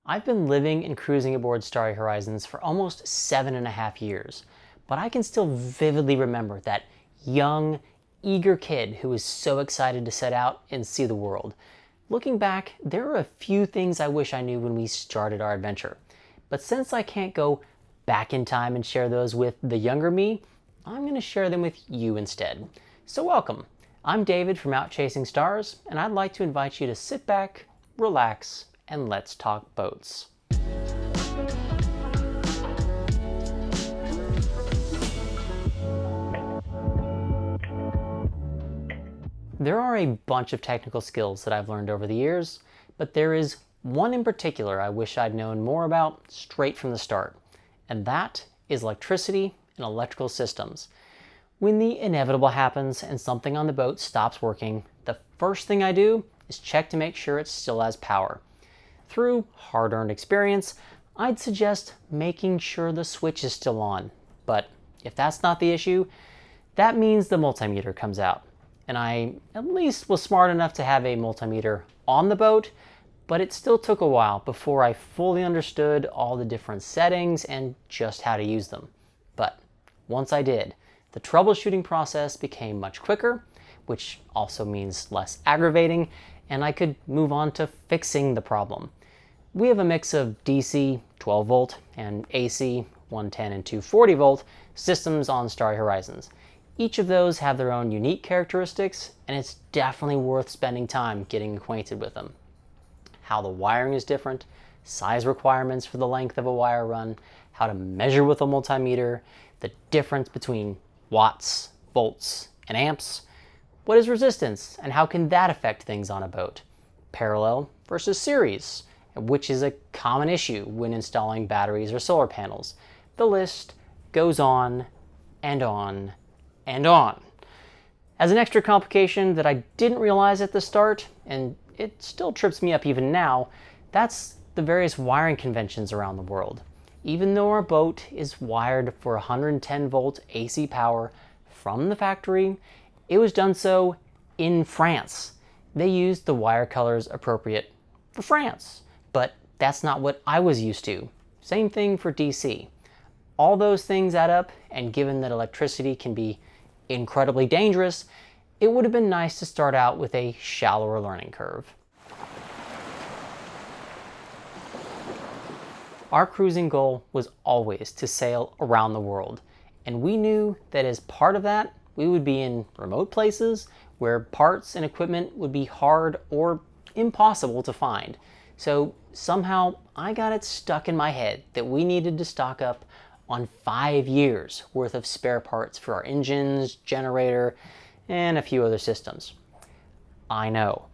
I've been living and cruising aboard Starry Horizons for almost 7.5 years, but I can still vividly remember that young, eager kid who was so excited to set out and see the world. Looking back, there are a few things I wish I knew when we started our adventure, but since I can't go back in time and share those with the younger me, I'm going to share them with you instead. So welcome. I'm David from Out Chasing Stars, and I'd like to invite you to sit back, relax, and let's talk boats. There are a bunch of technical skills that I've learned over the years, but there is one in particular I wish I'd known more about straight from the start, and that is electricity and electrical systems. When the inevitable happens and something on the boat stops working, the first thing I do is check to make sure it still has power. Through hard-earned experience, I'd suggest making sure the switch is still on. But if that's not the issue, that means the multimeter comes out. And I at least was smart enough to have a multimeter on the boat, but it still took a while before I fully understood all the different settings and just how to use them. But once I did, the troubleshooting process became much quicker, which also means less aggravating, and I could move on to fixing the problem. We have a mix of DC 12 volt and AC 110 and 240 volt systems on Starry Horizons. Each of those have their own unique characteristics, and it's definitely worth spending time getting acquainted with them. How the wiring is different, size requirements for the length of a wire run, how to measure with a multimeter, the difference between watts, volts, and amps. What is resistance, and how can that affect things on a boat? Parallel versus series, which is a common issue when installing batteries or solar panels. The list goes on and on and on. As an extra complication that I didn't realize at the start, and it still trips me up even now, that's the various wiring conventions around the world. Even though our boat is wired for 110 volt AC power from the factory, it was done so in France. They used the wire colors appropriate for France, but that's not what I was used to. Same thing for DC. All those things add up, and given that electricity can be incredibly dangerous, it would have been nice to start out with a shallower learning curve. Our cruising goal was always to sail around the world, and we knew that as part of that, we would be in remote places where parts and equipment would be hard or impossible to find. So somehow I got it stuck in my head that we needed to stock up on 5 years worth of spare parts for our engines, generator, and a few other systems. I know.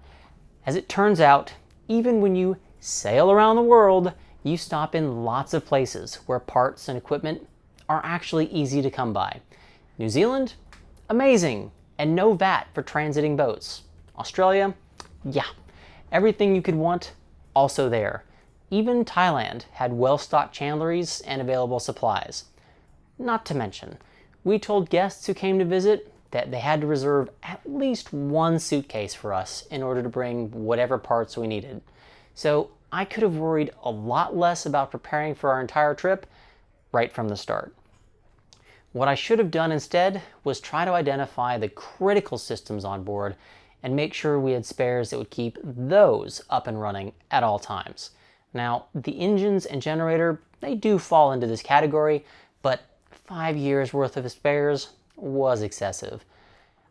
As it turns out, even when you sail around the world, you stop in lots of places where parts and equipment are actually easy to come by. New Zealand? Amazing, and no VAT for transiting boats. Australia? Yeah, everything you could want, also there. Even Thailand had well-stocked chandleries and available supplies. Not to mention, we told guests who came to visit that they had to reserve at least one suitcase for us in order to bring whatever parts we needed. So I could have worried a lot less about preparing for our entire trip right from the start. What I should have done instead was try to identify the critical systems on board and make sure we had spares that would keep those up and running at all times. Now, the engines and generator, they do fall into this category, but 5 years worth of spares was excessive.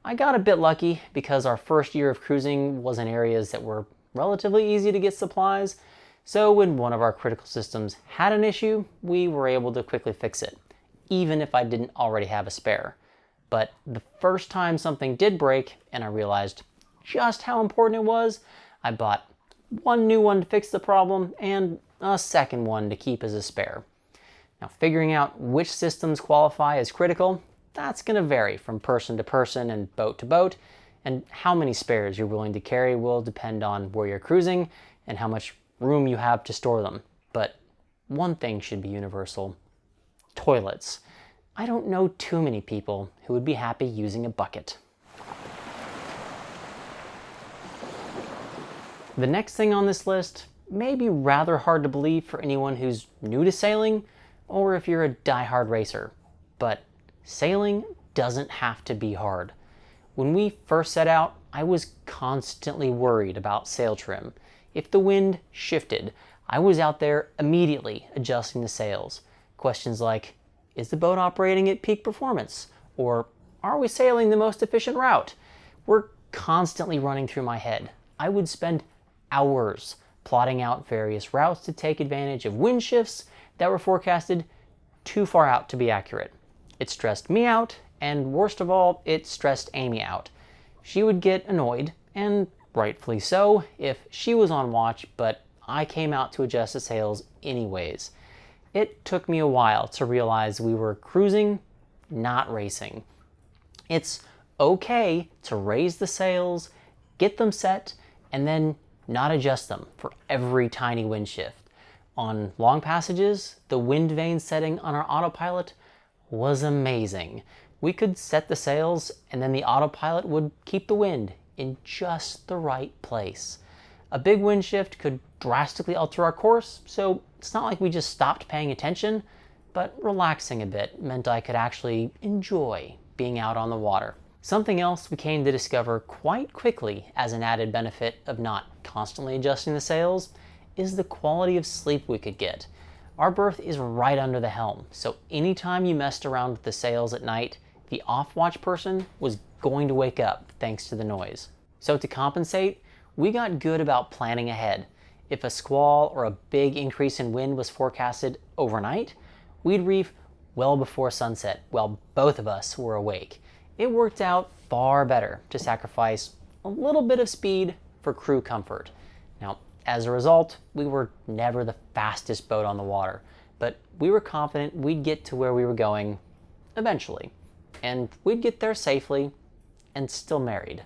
I got a bit lucky because our first year of cruising was in areas that were relatively easy to get supplies, so when one of our critical systems had an issue, we were able to quickly fix it, even if I didn't already have a spare. But the first time something did break and I realized just how important it was, I bought one new one to fix the problem and a second one to keep as a spare. Now, figuring out which systems qualify as critical, that's going to vary from person to person and boat to boat, and how many spares you're willing to carry will depend on where you're cruising and how much room you have to store them. But one thing should be universal: toilets. I don't know too many people who would be happy using a bucket. The next thing on this list may be rather hard to believe for anyone who's new to sailing or if you're a die-hard racer. But sailing doesn't have to be hard. When we first set out, I was constantly worried about sail trim. If the wind shifted, I was out there immediately adjusting the sails. Questions like, is the boat operating at peak performance? Or are we sailing the most efficient route? Were constantly running through my head. I would spend hours plotting out various routes to take advantage of wind shifts that were forecasted too far out to be accurate. It stressed me out, and worst of all, it stressed Amy out. She would get annoyed, and rightfully so, if she was on watch, but I came out to adjust the sails anyways. It took me a while to realize we were cruising, not racing. It's okay to raise the sails, get them set, and then not adjust them for every tiny wind shift. On long passages, the wind vane setting on our autopilot was amazing. We could set the sails and then the autopilot would keep the wind in just the right place. A big wind shift could drastically alter our course, so it's not like we just stopped paying attention, but relaxing a bit meant I could actually enjoy being out on the water. Something else we came to discover quite quickly as an added benefit of not constantly adjusting the sails is the quality of sleep we could get. Our berth is right under the helm, so anytime you messed around with the sails at night, the off-watch person was going to wake up thanks to the noise. So to compensate, we got good about planning ahead. If a squall or a big increase in wind was forecasted overnight, we'd reef well before sunset while both of us were awake. It worked out far better to sacrifice a little bit of speed for crew comfort. Now, as a result, we were never the fastest boat on the water, but we were confident we'd get to where we were going eventually, and we'd get there safely and still married.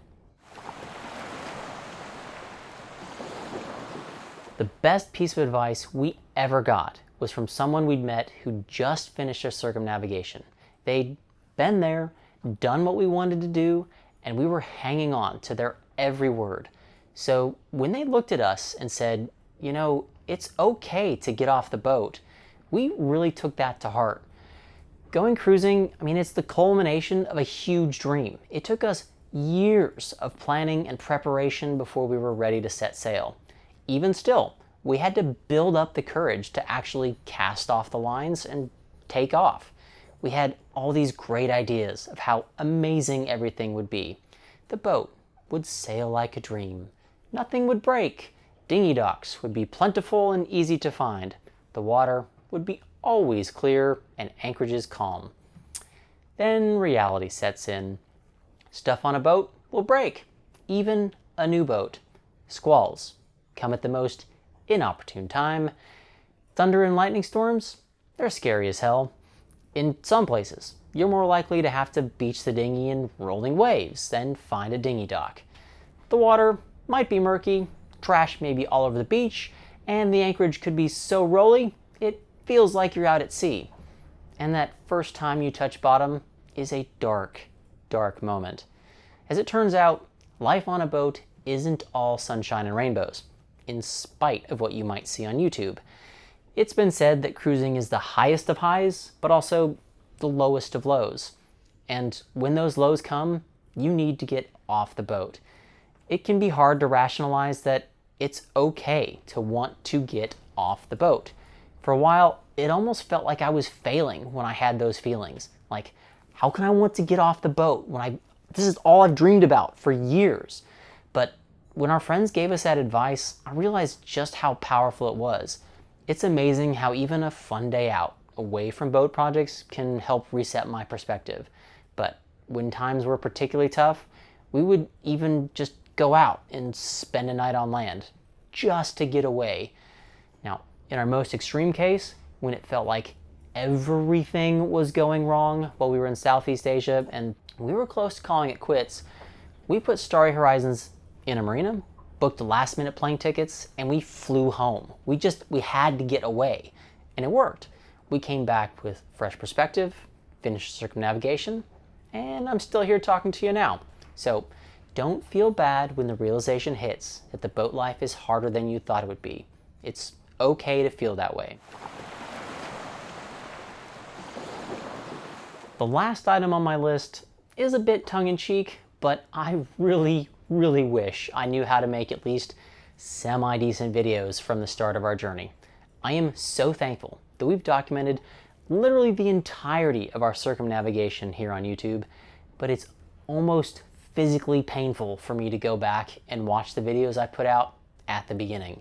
The best piece of advice we ever got was from someone we'd met who just finished their circumnavigation. They'd been there, done what we wanted to do, and we were hanging on to their every word. So when they looked at us and said, you know, it's okay to get off the boat, we really took that to heart. Going cruising, it's the culmination of a huge dream. It took us years of planning and preparation before we were ready to set sail. Even still, we had to build up the courage to actually cast off the lines and take off. We had all these great ideas of how amazing everything would be. The boat would sail like a dream. Nothing would break. Dinghy docks would be plentiful and easy to find. The water would be always clear and anchorages calm. Then reality sets in. Stuff on a boat will break, even a new boat. Squalls come at the most inopportune time. Thunder and lightning storms, they're scary as hell. In some places, you're more likely to have to beach the dinghy in rolling waves than find a dinghy dock. The water might be murky, trash may be all over the beach, and the anchorage could be so rolly, it feels like you're out at sea. And that first time you touch bottom is a dark, dark moment. As it turns out, life on a boat isn't all sunshine and rainbows, in spite of what you might see on YouTube. It's been said that cruising is the highest of highs, but also the lowest of lows. And when those lows come, you need to get off the boat. It can be hard to rationalize that it's okay to want to get off the boat. For a while, it almost felt like I was failing when I had those feelings. Like, how can I want to get off the boat when this is all I've dreamed about for years? But when our friends gave us that advice, I realized just how powerful it was. It's amazing how even a fun day out away from boat projects can help reset my perspective. But when times were particularly tough, we would even just go out and spend a night on land just to get away. Now, in our most extreme case, when it felt like everything was going wrong while we were in Southeast Asia and we were close to calling it quits, we put Starry Horizons in a marina, booked last-minute plane tickets, and we flew home. We had to get away, and it worked. We came back with fresh perspective, finished circumnavigation, and I'm still here talking to you now. So don't feel bad when the realization hits that the boat life is harder than you thought it would be. It's okay to feel that way. The last item on my list is a bit tongue-in-cheek, but I really wish I knew how to make at least semi-decent videos from the start of our journey. I am so thankful that we've documented literally the entirety of our circumnavigation here on YouTube, but it's almost physically painful for me to go back and watch the videos I put out at the beginning.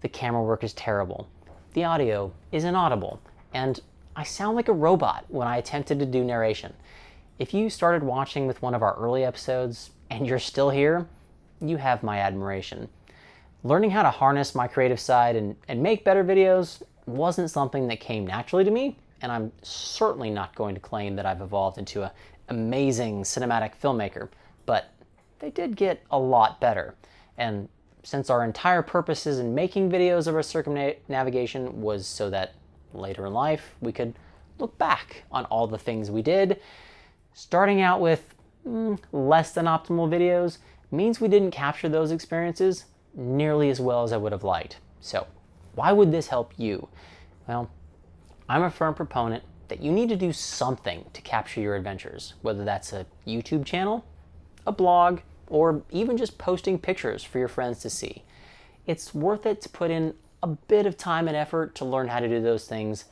The camera work is terrible, the audio is inaudible, and I sound like a robot when I attempted to do narration. If you started watching with one of our early episodes and you're still here, you have my admiration. Learning how to harness my creative side and make better videos wasn't something that came naturally to me, and I'm certainly not going to claim that I've evolved into an amazing cinematic filmmaker, but they did get a lot better. And since our entire purposes in making videos of our circumnavigation was so that later in life we could look back on all the things we did, starting out with less than optimal videos means we didn't capture those experiences nearly as well as I would have liked. So why would this help you? Well, I'm a firm proponent that you need to do something to capture your adventures, whether that's a YouTube channel, a blog, or even just posting pictures for your friends to see. It's worth it to put in a bit of time and effort to learn how to do those things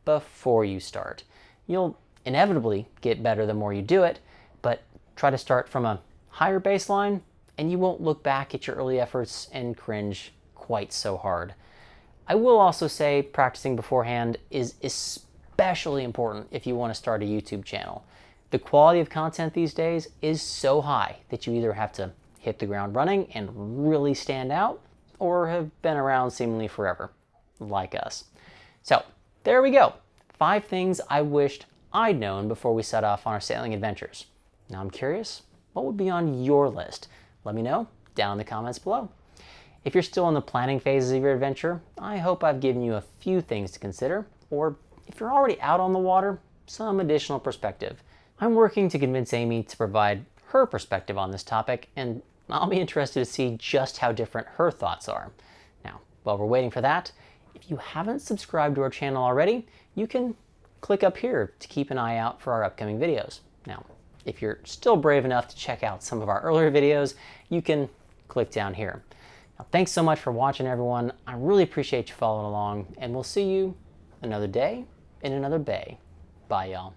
before you start. You'll inevitably get better the more you do it, but try to start from a higher baseline and you won't look back at your early efforts and cringe quite so hard. I will also say practicing beforehand is especially important if you want to start a YouTube channel. The quality of content these days is so high that you either have to hit the ground running and really stand out, or have been around seemingly forever, like us. So there we go. 5 things I wished I'd known before we set off on our sailing adventures. Now I'm curious, what would be on your list? Let me know down in the comments below. If you're still in the planning phases of your adventure, I hope I've given you a few things to consider, or if you're already out on the water, some additional perspective. I'm working to convince Amy to provide her perspective on this topic, and I'll be interested to see just how different her thoughts are. Now, while we're waiting for that, if you haven't subscribed to our channel already, you can click up here to keep an eye out for our upcoming videos. Now, if you're still brave enough to check out some of our earlier videos, you can click down here. Now, thanks so much for watching, everyone. I really appreciate you following along, and we'll see you another day in another bay. Bye, y'all.